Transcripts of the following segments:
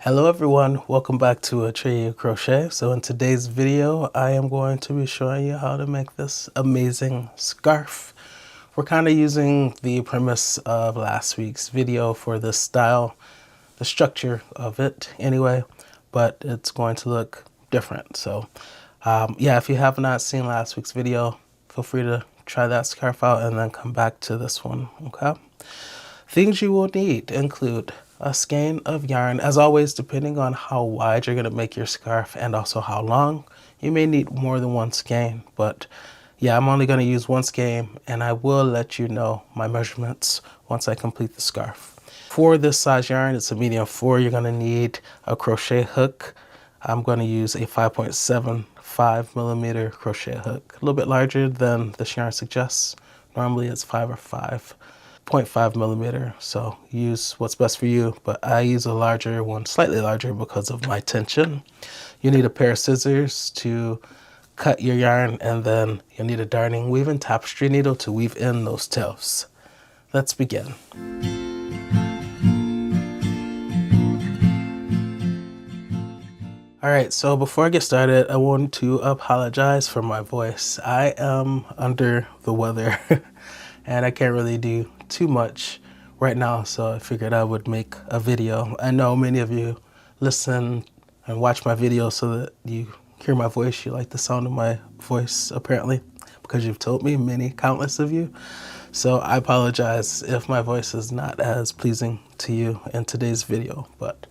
Hello everyone, welcome back to Atreyu Crochet. So in today's video, I am going to be showing you how to make this amazing scarf. We're kind of using the premise of last week's video for this style, the structure of it anyway, but it's going to look different. So yeah, if you have not seen last week's video, feel free to try that scarf out and then come back to this one, okay? Things you will need include a skein of yarn. As always, depending on how wide you're going to make your scarf and also how long, you may need more than one skein. But yeah, I'm only going to use one skein, and I will let you know my measurements once I complete the scarf. For this size yarn, it's a medium 4. You're going to need a crochet hook. I'm going to use a 5.75 millimeter crochet hook, a little bit larger than this yarn suggests. Normally it's 5 or 5.5 millimeter, so use what's best for you, but I use a larger one, slightly larger because of my tension. You need a pair of scissors to cut your yarn, and then you'll need a darning weaving tapestry needle to weave in those tails. Let's begin. All right, so before I get started, I want to apologize for my voice. I am under the weather and I can't really do too much right now, so I figured I would make a video. I know many of you listen and watch my videos so that you hear my voice. You like the sound of my voice, apparently, because you've told me, countless of you. So I apologize if my voice is not as pleasing to you in today's video, but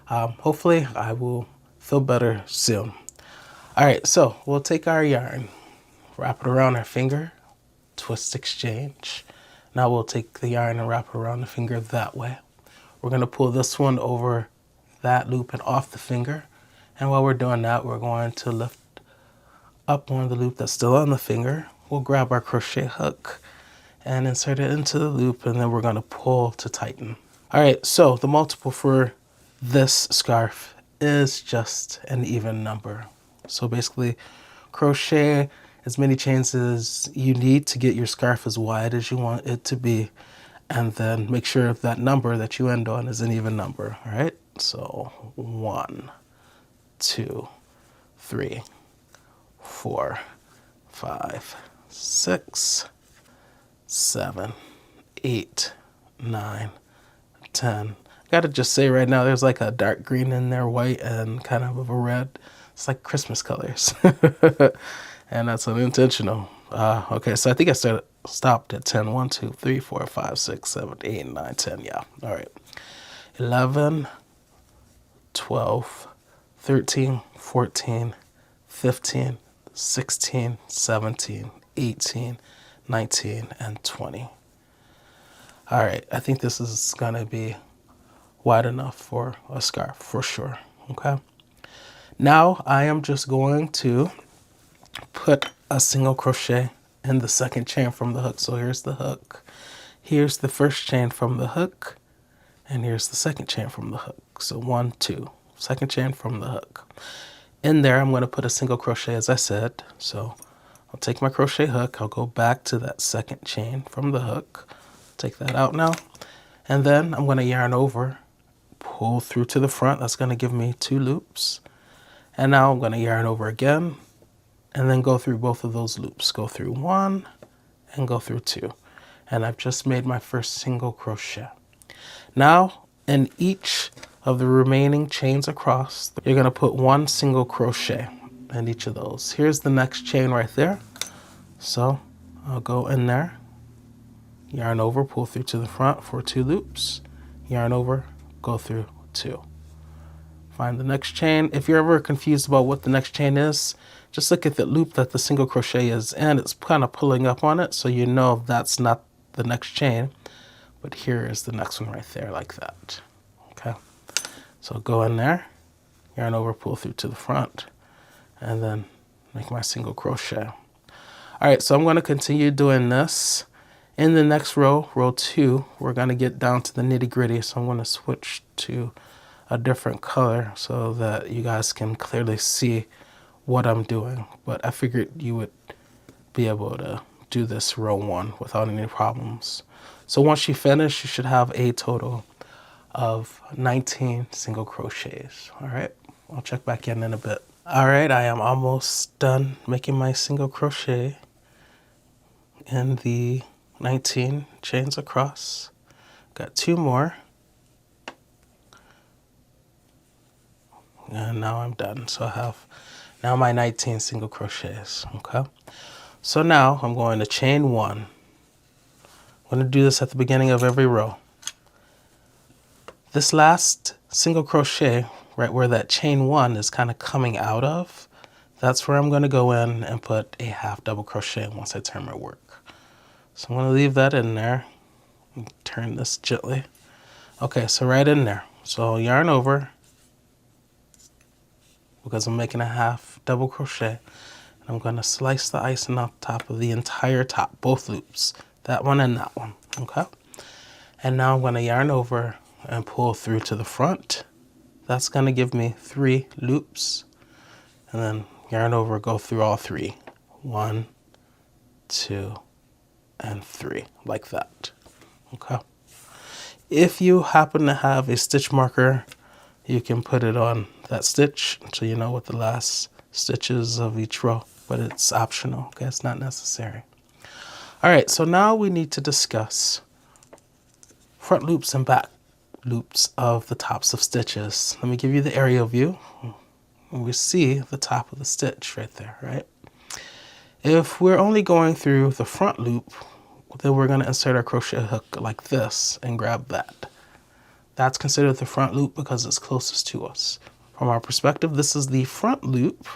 hopefully I will feel better soon. All right, so we'll take our yarn, wrap it around our finger, twist exchange. Now we'll take the yarn and wrap it around the finger that way. We're gonna pull this one over that loop and off the finger. And while we're doing that, we're going to lift up one of the loop that's still on the finger. We'll grab our crochet hook and insert it into the loop, and then we're gonna pull to tighten. All right, so the multiple for this scarf is just an even number. So basically, crochet as many chains as you need to get your scarf as wide as you want it to be, and then make sure that number that you end on is an even number. All right, so 1, 2, 3, 4, 5, 6, 7, 8, 9, 10. Gotta just say right now, there's like a dark green in there, white, and kind of a red. It's like Christmas colors. And that's unintentional. Okay, so I think I stopped at 10. 1, 2, 3, 4, 5, 6, 7, 8, 9, 10. Yeah, all right. 11, 12, 13, 14, 15, 16, 17, 18, 19, and 20. All right, I think this is gonna be wide enough for a scarf for sure, okay? Now I am just going to put a single crochet in the second chain from the hook. So here's the hook, here's the first chain from the hook, and here's the second chain from the hook. So 1, 2, second chain from the hook. In there, I'm going to put a single crochet, as I said. So I'll take my crochet hook, I'll go back to that second chain from the hook, take that out now, and then I'm going to yarn over, pull through to the front. That's going to give me 2 loops. And now I'm going to yarn over again, and then go through both of those loops. Go through 1 and go through 2. And I've just made my first single crochet. Now, in each of the remaining chains across, you're gonna put 1 single crochet in each of those. Here's the next chain right there. So I'll go in there, yarn over, pull through to the front for 2 loops, yarn over, go through 2. Find the next chain. If you're ever confused about what the next chain is, just look at the loop that the single crochet is in. It's kind of pulling up on it, so you know that's not the next chain. But here is the next one right there, like that. Okay. So go in there, yarn over, pull through to the front, and then make my single crochet. All right, so I'm going to continue doing this. In the next row, row 2, we're going to get down to the nitty-gritty. So I'm going to switch to a different color so that you guys can clearly see what I'm doing. But I figured you would be able to do this row 1 without any problems. So once you finish, you should have a total of 19 single crochets. All right, I'll check back in a bit. All right, I am almost done making my single crochet in the 19 chains across. Got 2 more. And now I'm done. So I have now my 19 single crochets, okay? So now I'm going to chain 1. I'm going to do this at the beginning of every row. This last single crochet, right where that chain 1 is kind of coming out of, that's where I'm going to go in and put a half double crochet once I turn my work. So I'm going to leave that in there and turn this gently. Okay, so right in there. So I'll yarn over because I'm making a half double crochet. And I'm going to slice the icing off top of the entire top, both loops, that one and that one, okay? And now I'm going to yarn over and pull through to the front. That's going to give me 3 loops. And then yarn over, go through all 3. 1, 2, and 3, like that, okay? If you happen to have a stitch marker, you can put it on that stitch so you know what the last stitches of each row, but it's optional, okay? It's not necessary. All right, so now we need to discuss front loops and back loops of the tops of stitches. Let me give you the aerial view. We see the top of the stitch right there, right? If we're only going through the front loop, then we're going to insert our crochet hook like this and grab that. That's considered the front loop because it's closest to us. From our perspective, this is the front loop.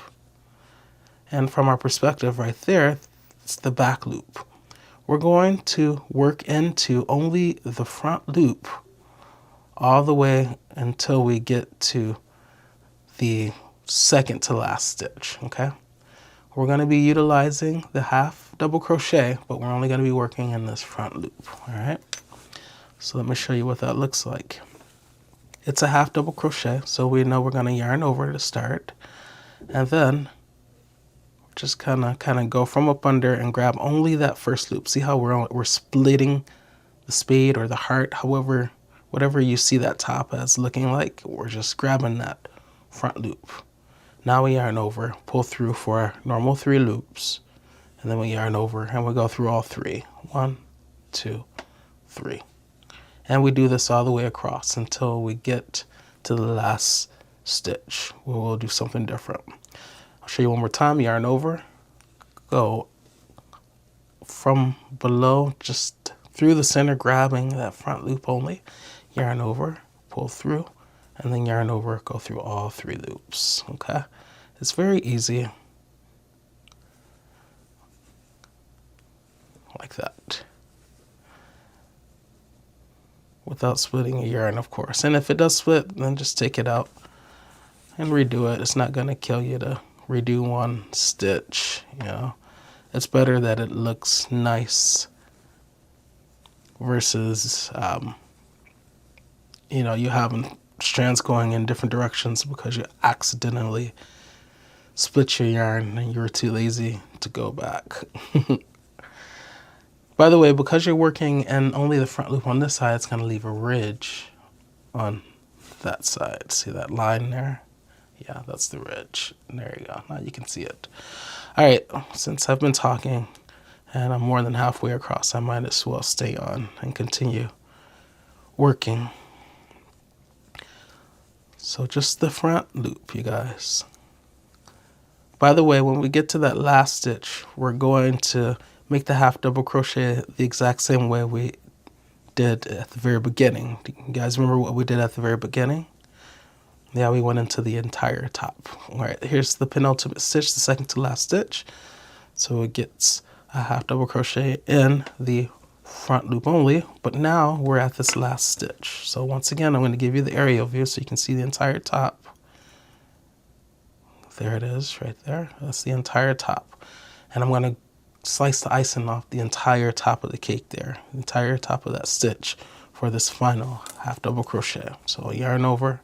And from our perspective right there, it's the back loop. We're going to work into only the front loop all the way until we get to the second to last stitch, okay? We're going to be utilizing the half double crochet, but we're only going to be working in this front loop, all right? So let me show you what that looks like. It's a half double crochet, so we know we're going to yarn over to start, and then just kind of go from up under and grab only that first loop. See how we're splitting the spade or the heart, however, whatever you see that top as looking like, we're just grabbing that front loop. Now we yarn over, pull through for our normal 3 loops, and then we yarn over and we go through all 3. 1, 2, 3. And we do this all the way across until we get to the last stitch where we'll do something different. I'll show you one more time. Yarn over, go from below just through the center, grabbing that front loop only. Yarn over, pull through, and then yarn over, go through all 3 loops, okay? It's very easy, like that, without splitting your yarn, of course. And if it does split, then just take it out and redo it. It's not gonna kill you to redo one stitch, you know. It's better that it looks nice versus, you know, you having strands going in different directions because you accidentally split your yarn and you were too lazy to go back. By the way, because you're working in only the front loop on this side, it's going to leave a ridge on that side. See that line there? Yeah, that's the ridge. There you go. Now you can see it. All right, since I've been talking and I'm more than halfway across, I might as well stay on and continue working. So just the front loop, you guys. By the way, when we get to that last stitch, we're going to make the half double crochet the exact same way we did at the very beginning. Do you guys remember what we did at the very beginning? Yeah, we went into the entire top. All right, here's the penultimate stitch, the second to last stitch. So it gets a half double crochet in the front loop only, but now we're at this last stitch. So once again, I'm going to give you the aerial view so you can see the entire top. There it is right there. That's the entire top. And I'm going to slice the icing off the entire top of the cake there, the entire top of that stitch for this final half double crochet. So I'll yarn over,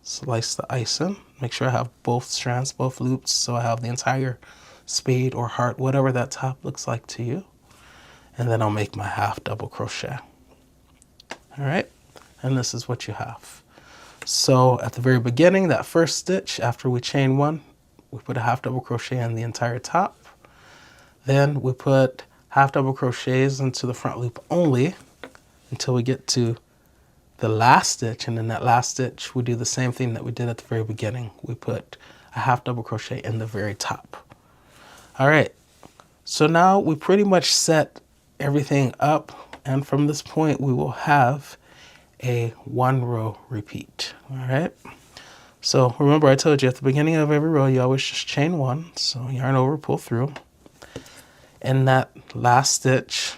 slice the icing, make sure I have both strands, both loops, so I have the entire spade or heart, whatever that top looks like to you. And then I'll make my half double crochet. All right. and this is what you have. So at the very beginning, that first stitch, after we chain one, we put a half double crochet in the entire top. Then we put half double crochets into the front loop only until we get to the last stitch, and in that last stitch we do the same thing that we did at the very beginning. We put a half double crochet in the very top. All right, so now we pretty much set everything up, and from this point we will have a 1 row repeat. All right, so remember I told you at the beginning of every row you always just chain one. So yarn over, pull through. In that last stitch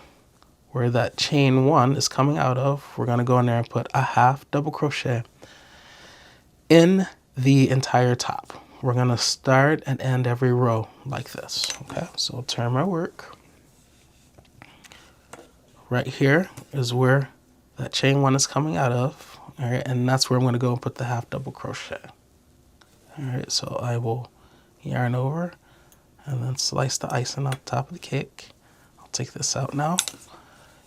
where that chain one is coming out of, we're going to go in there and put a half double crochet in the entire top. We're going to start and end every row like this. Okay, so I'll turn my work. Right here is where that chain one is coming out of. All right, and that's where I'm going to go and put the half double crochet. All right, so I will yarn over and then slice the icing on top of the cake. I'll take this out now.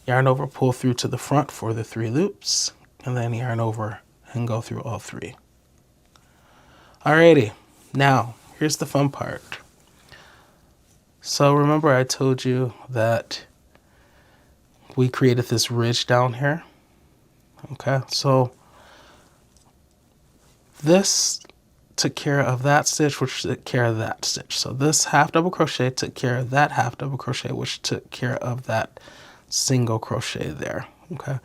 Yarn over, pull through to the front for the 3 loops, and then yarn over and go through all 3. Alrighty, now here's the fun part. So remember I told you that we created this ridge down here. Okay, so this took care of that stitch, which took care of that stitch. So this half double crochet took care of that half double crochet, which took care of that single crochet there. Okay,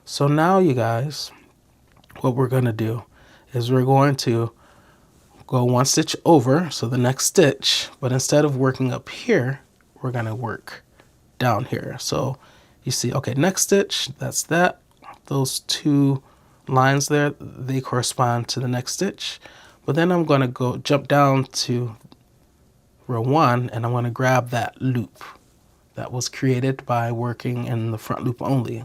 so now you guys, what we're going to do is we're going to go 1 stitch over, so the next stitch, but instead of working up here, we're going to work down here. So you see, okay, next stitch, that's that. Those 2 lines there, they correspond to the next stitch. But then I'm going to go jump down to row 1, and I'm going to grab that loop that was created by working in the front loop only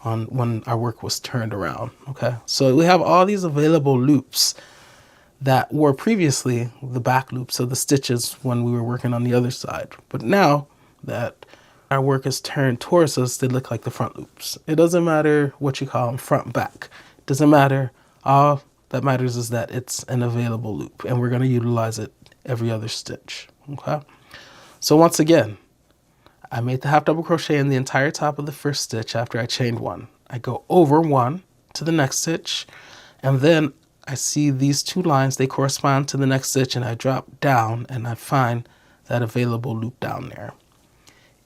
on when our work was turned around. Okay, so we have all these available loops that were previously the back loops, so the stitches when we were working on the other side. But now that our work is turned towards us, they look like the front loops. It doesn't matter what you call them, front, back. It doesn't matter. All that matters is that it's an available loop, and we're going to utilize it every other stitch. Okay, so once again, I made the half double crochet in the entire top of the first stitch after I chained 1. I go over 1 to the next stitch, and then I see these 2 lines, they correspond to the next stitch, and I drop down and I find that available loop down there.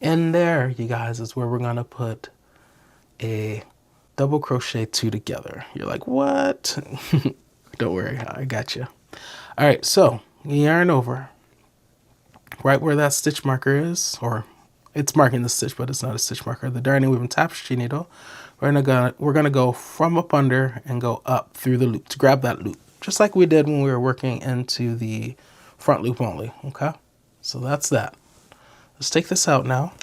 In there, you guys, is where we're going to put a double crochet 2 together. You're like, what? Don't worry, I got you. All right, so yarn over right where that stitch marker is, or it's marking the stitch, but it's not a stitch marker, the darning weaving tapestry needle. We're gonna go from up under and go up through the loop to grab that loop, just like we did when we were working into the front loop only. Okay, so that's that. Let's take this out now.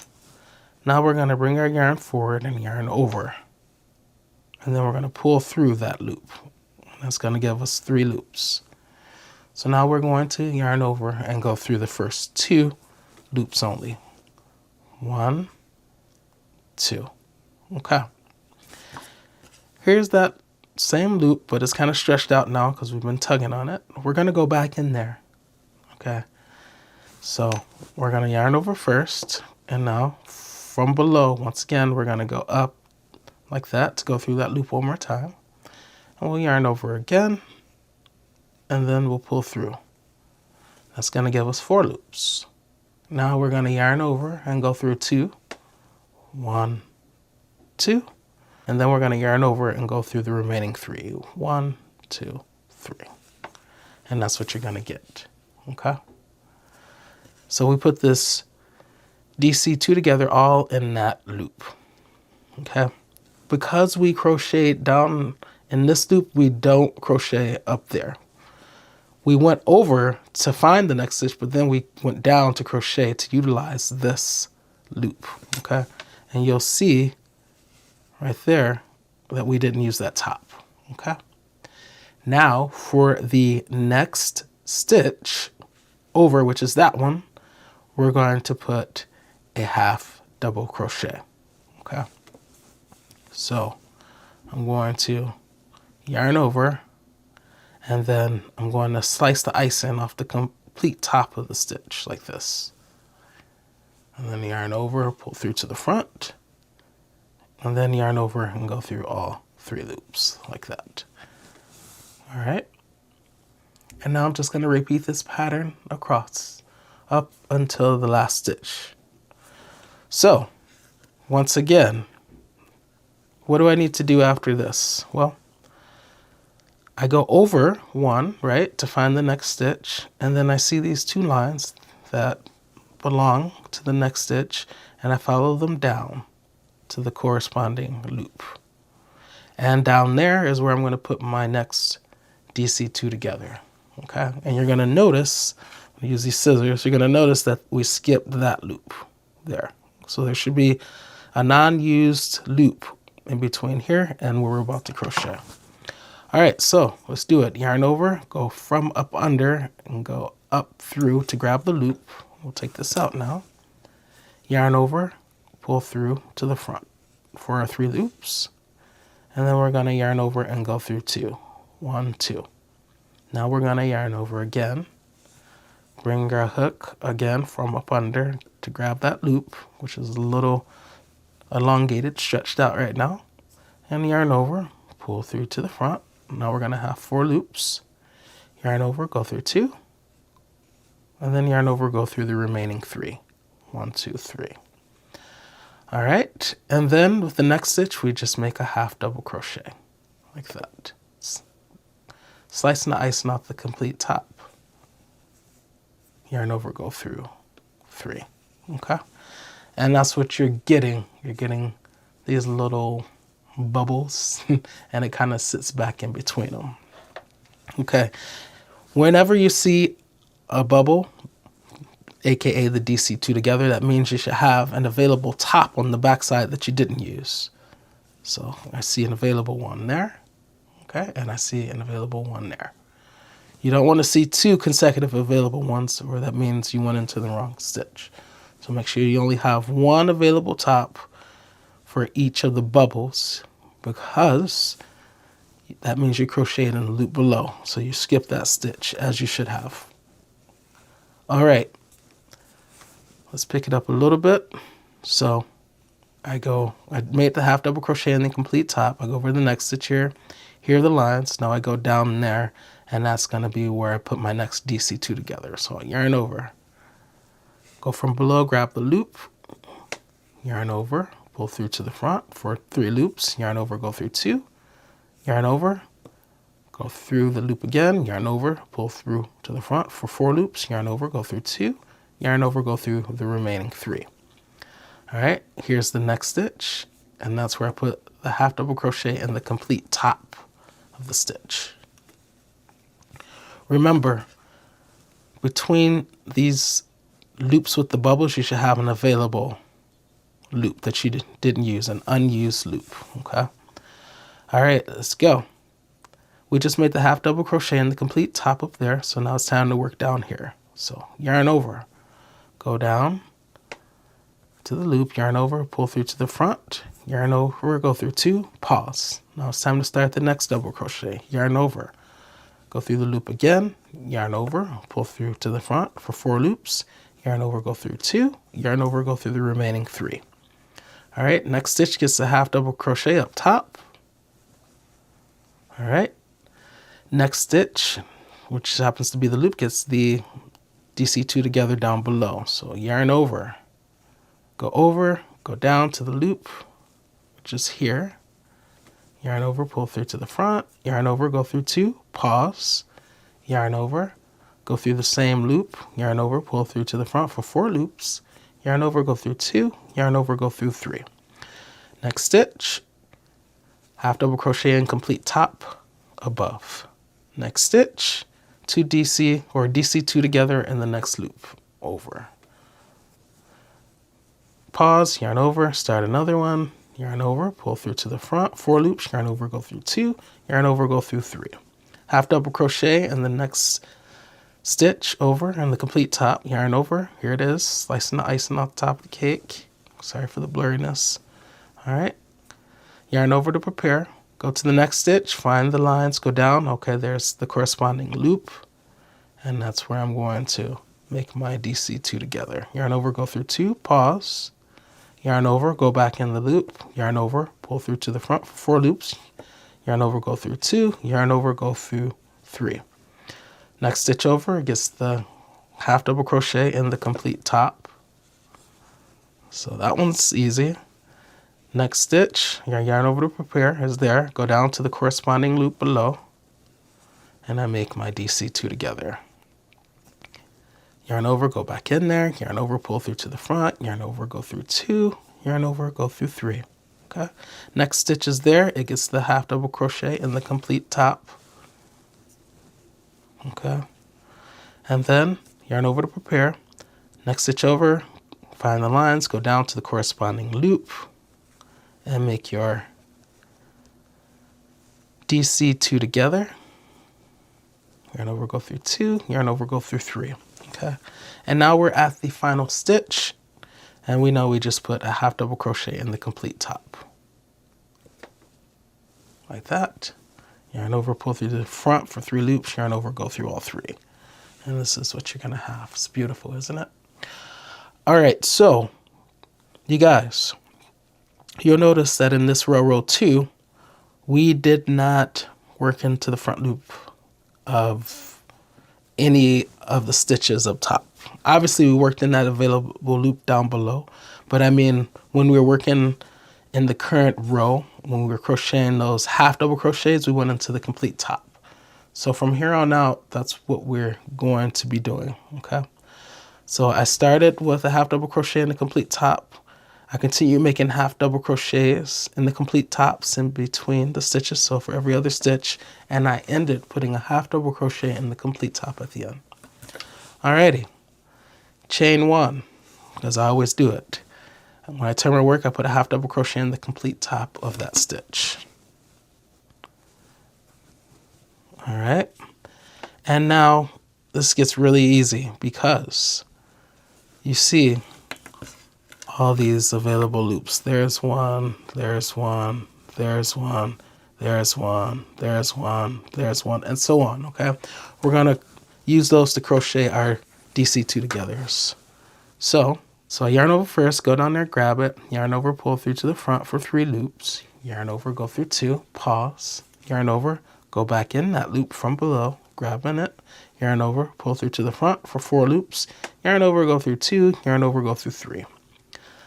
Now we're gonna bring our yarn forward and yarn over, and then we're gonna pull through that loop. That's gonna give us 3 loops. So now we're going to yarn over and go through the first 2 loops only. 1, 2. Okay. Here's that same loop, but it's kind of stretched out now because we've been tugging on it. We're going to go back in there. Okay. So we're going to yarn over first, and now from below, once again, we're going to go up like that to go through that loop one more time. And we'll yarn over again, and then we'll pull through. That's going to give us 4 loops. Now we're going to yarn over and go through 2. 1, 2. And then we're going to yarn over and go through the remaining 3. 1, 2, 3. And that's what you're going to get. Okay? So we put this DC2 together all in that loop. Okay? Because we crocheted down in this loop, we don't crochet up there. We went over to find the next stitch, but then we went down to crochet to utilize this loop. Okay? And you'll see right there that we didn't use that top. Okay? Now for the next stitch over, which is that one, we're going to put a half double crochet. Okay? So I'm going to yarn over, and then I'm going to slice the icing off the complete top of the stitch like this. And then yarn over, pull through to the front, and then yarn over and go through all 3 loops like that. All right. And now I'm just going to repeat this pattern across up until the last stitch. So once again, what do I need to do after this? Well, I go over one, right, to find the next stitch, and then I see these 2 lines that belong to the next stitch, and I follow them down to the corresponding loop. And down there is where I'm going to put my next DC2 together. Okay, and you're going to notice, when I use these scissors, you're going to notice that we skipped that loop there. So there should be a non-used loop in between here and where we're about to crochet. All right, so let's do it. Yarn over, go from up under and go up through to grab the loop. We'll take this out now. Yarn over, pull through to the front for our 3 loops. And then we're going to yarn over and go through 2. 1, 2. Now we're going to yarn over again. Bring our hook again from up under to grab that loop, which is a little elongated, stretched out right now. And yarn over, pull through to the front. Now we're going to have 4 loops. Yarn over, go through 2. And then yarn over, go through the remaining 3. 1, 2, 3. All right, and then with the next stitch, we just make a half double crochet like that. Slicing the icing off the complete top. Yarn over, go through 3. Okay, and that's what you're getting. You're getting these little bubbles, and it kind of sits back in between them. Okay, whenever you see a bubble, aka the DC2 together, that means you should have an available top on the back side that you didn't use. So I see an available one there, okay, and I see an available one there. You don't want to see 2 consecutive available ones, or that means you went into the wrong stitch. So make sure you only have 1 available top for each of the bubbles, because that means you crocheted in the loop below. So you skip that stitch, as you should have. All right. Let's pick it up a little bit. So I made the half double crochet in the complete top. I go over the next stitch here. Here are the lines. Now I go down there, and that's going to be where I put my next DC2 together. So I yarn over. Go from below, grab the loop. Yarn over, pull through to the front for 3 loops. Yarn over, go through 2. Yarn over, go through the loop again. Yarn over, pull through to the front for 4 loops. Yarn over, go through 2. Yarn over, go through the remaining 3. All right, here's the next stitch, and that's where I put the half double crochet in the complete top of the stitch. Remember, between these loops with the bubbles, you should have an available loop that you didn't use, an unused loop, okay? All right, let's go. We just made the half double crochet in the complete top up there, so now it's time to work down here. So yarn over. Go down to the loop, yarn over, pull through to the front, yarn over, go through 2, pause. Now it's time to start the next double crochet. Yarn over, go through the loop again, yarn over, pull through to the front for 4 loops, yarn over, go through 2, yarn over, go through the remaining 3. All right, next stitch gets a half double crochet up top. All right, next stitch, which happens to be the loop, gets the DC2 together down below. So yarn over, go down to the loop, which is here. Yarn over, pull through to the front, yarn over, go through 2, pause, yarn over, go through the same loop, yarn over, pull through to the front for 4 loops, yarn over, go through 2, yarn over, go through 3. Next stitch, half double crochet in complete top above. Next stitch, 2 DC or DC2 together in the next loop over. Pause, yarn over, start another one, yarn over, pull through to the front, 4 loops, yarn over, go through 2, yarn over, go through 3. Half double crochet in the next stitch over in the complete top, yarn over, here it is, slicing the icing off the top of the cake. Sorry for the blurriness. All right, yarn over to prepare, Go to the next stitch, find the lines, go down. Okay, there's the corresponding loop. And that's where I'm going to make my DC2 together. Yarn over, go through 2, pause. Yarn over, go back in the loop. Yarn over, pull through to the front for 4 loops. Yarn over, go through 2. Yarn over, go through 3. Next stitch over, it gets the half double crochet in the complete top. So that one's easy. Next stitch, your yarn over to prepare is there. Go down to the corresponding loop below. And I make my DC2 together. Yarn over, go back in there. Yarn over, pull through to the front. Yarn over, go through 2. Yarn over, go through 3. Okay. Next stitch is there. It gets the half double crochet in the complete top. Okay. And then yarn over to prepare. Next stitch over, find the lines, go down to the corresponding loop and make your DC2 together. Yarn over, go through 2, yarn over, go through 3. Okay. And now we're at the final stitch, and we know we just put a half double crochet in the complete top. Like that. Yarn over, pull through the front for 3 loops, yarn over, go through all 3. And this is what you're gonna have. It's beautiful, isn't it? All right, so you guys, you'll notice that in this row 2, we did not work into the front loop of any of the stitches up top. Obviously, we worked in that available loop down below, but I mean, when we were working in the current row, when we were crocheting those half double crochets, we went into the complete top. So from here on out, that's what we're going to be doing, okay? So I started with a half double crochet in the complete top. I continue making half double crochets in the complete tops in between the stitches, so for every other stitch, and I ended putting a half double crochet in the complete top at the end. Alrighty, chain 1, because I always do it. And when I turn my work, I put a half double crochet in the complete top of that stitch. All right, and now this gets really easy because you see all these available loops. There's one, there's one, there's one, there's one, there's one, there's one, and so on, okay? We're gonna use those to crochet our DC2 together. So I yarn over first, go down there, grab it, yarn over, pull through to the front for 3 loops, yarn over, go through 2, pause, yarn over, go back in that loop from below, grabbing it, yarn over, pull through to the front for 4 loops, yarn over, go through 2, yarn over, go through 3.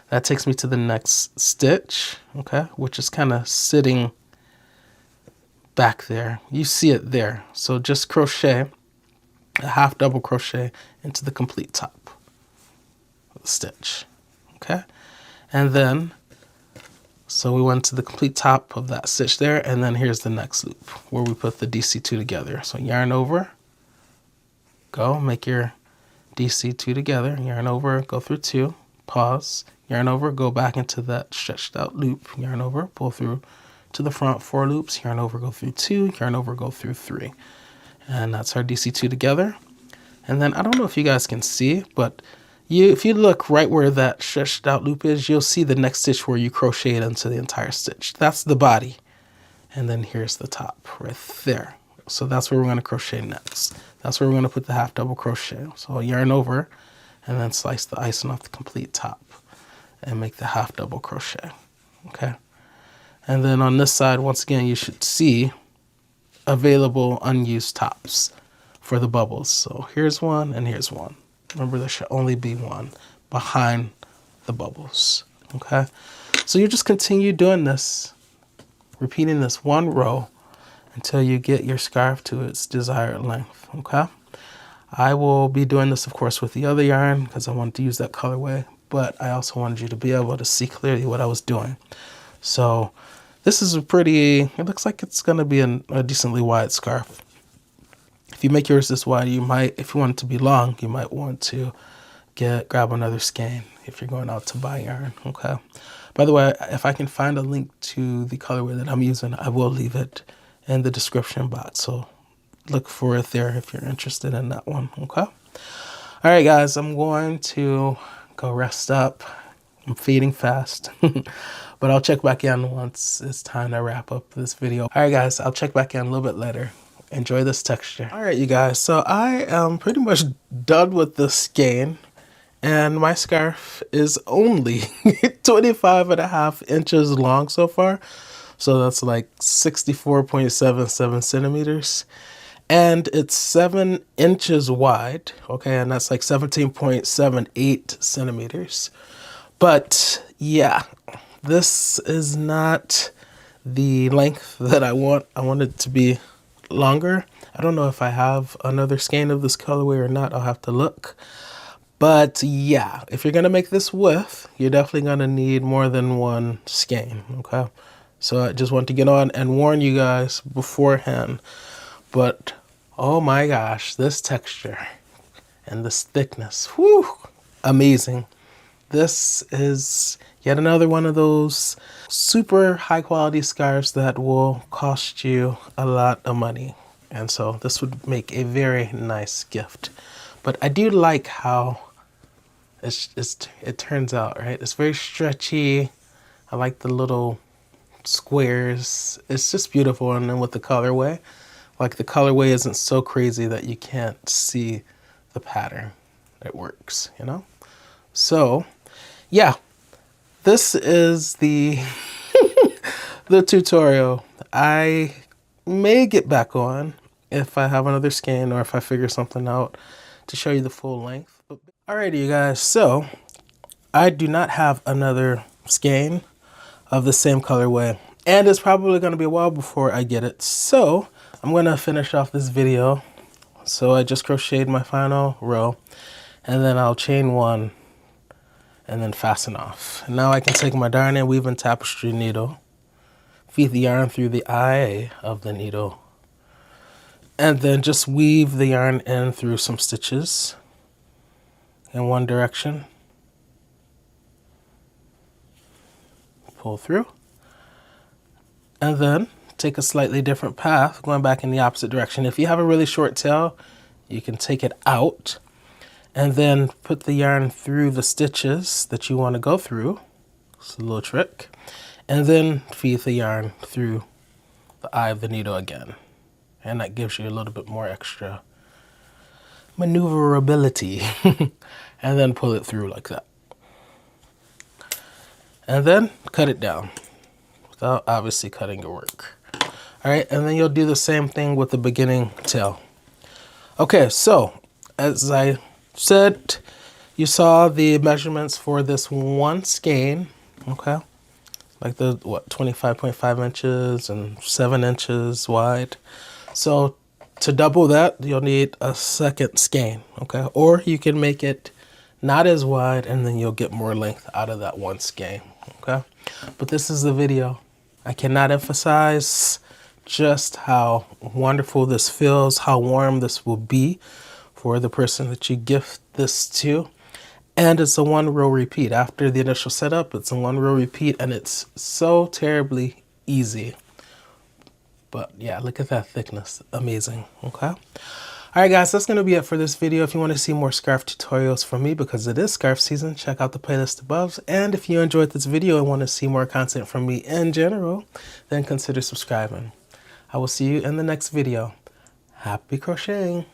That takes me to the next stitch, okay, which is kind of sitting back there. You see it there. So just crochet a half double crochet into the complete top of the stitch, okay? And then, so we went to the complete top of that stitch there, and then here's the next loop where we put the DC2 together. So yarn over, go, make your DC2 together, yarn over, go through 2, pause, yarn over, go back into that stretched out loop, yarn over, pull through to the front 4 loops, yarn over, go through 2, yarn over, go through 3. And that's our DC2 together. And then I don't know if you guys can see, but if you look right where that stretched out loop is, you'll see the next stitch where you crochet it into the entire stitch. That's the body. And then here's the top right there. So that's where we're going to crochet next. That's where we're going to put the half double crochet. So I'll yarn over and then slice the icing off the complete top and make the half double crochet. Okay. And then on this side, once again, you should see available unused tops for the bubbles. So here's one and here's one. Remember, there should only be one behind the bubbles, okay? So you just continue doing this, repeating this one row until you get your scarf to its desired length, okay? I will be doing this, of course, with the other yarn because I wanted to use that colorway, but I also wanted you to be able to see clearly what I was doing. So this is it looks like it's gonna be a decently wide scarf. If you make yours this wide, you might, if you want it to be long, you might want to grab another skein if you're going out to buy yarn, okay? By the way, if I can find a link to the colorway that I'm using, I will leave it in the description box. So look for it there if you're interested in that one, okay? All right, guys, I'm going to go rest up. I'm feeding fast. But But I'll check back in once it's time to wrap up this video. All right, guys, I'll check back in a little bit later. Enjoy this texture. All right, you guys, so I am pretty much done with the skein, and my scarf is only 25.5 inches long so far. So that's like 64.77 centimeters. And it's 7 inches wide, okay, and that's like 17.78 centimeters. But yeah, this is not the length that I want. I want it to be longer. I don't know if I have another skein of this colorway or not. I'll have to look. But yeah, if you're gonna make this width, you're definitely gonna need more than one skein, okay? So I just want to get on and warn you guys beforehand. But oh my gosh, this texture and this thickness, whew, amazing. This is yet another one of those super high quality scarves that will cost you a lot of money. And so this would make a very nice gift. But I do like how it turns out, right? It's very stretchy. I like the little squares. It's just beautiful. And then with the colorway, like the colorway isn't so crazy that you can't see the pattern. It works, you know? So yeah, this is the the tutorial. I may get back on if I have another skein or if I figure something out to show you the full length. Alrighty, you guys, so I do not have another skein of the same colorway, and it's probably going to be a while before I get it. So I'm going to finish off this video. So I just crocheted my final row, and then I'll chain one and then fasten off. And now I can take my darn and weave and tapestry needle, feed the yarn through the eye of the needle, and then just weave the yarn in through some stitches in one direction. Pull through, and then take a slightly different path, going back in the opposite direction. If you have a really short tail, you can take it out and then put the yarn through the stitches that you want to go through. It's a little trick. And then feed the yarn through the eye of the needle again. And that gives you a little bit more extra maneuverability. And then pull it through like that. And then cut it down without obviously cutting your work. All right, and then you'll do the same thing with the beginning tail. Okay, so as I said, you saw the measurements for this one skein, okay? Like the, 25.5 inches and 7 inches wide. So to double that, you'll need a second skein, okay? Or you can make it not as wide, and then you'll get more length out of that one skein, okay? But this is the video. I cannot emphasize just how wonderful this feels, how warm this will be for the person that you gift this to. And it's a 1-row repeat. After the initial setup, it's a 1-row repeat, and it's so terribly easy. But yeah, look at that thickness. Amazing, okay? All right, guys, that's going to be it for this video. If you want to see more scarf tutorials from me, because it is scarf season, check out the playlist above. And if you enjoyed this video and want to see more content from me in general, then consider subscribing. I will see you in the next video. Happy crocheting!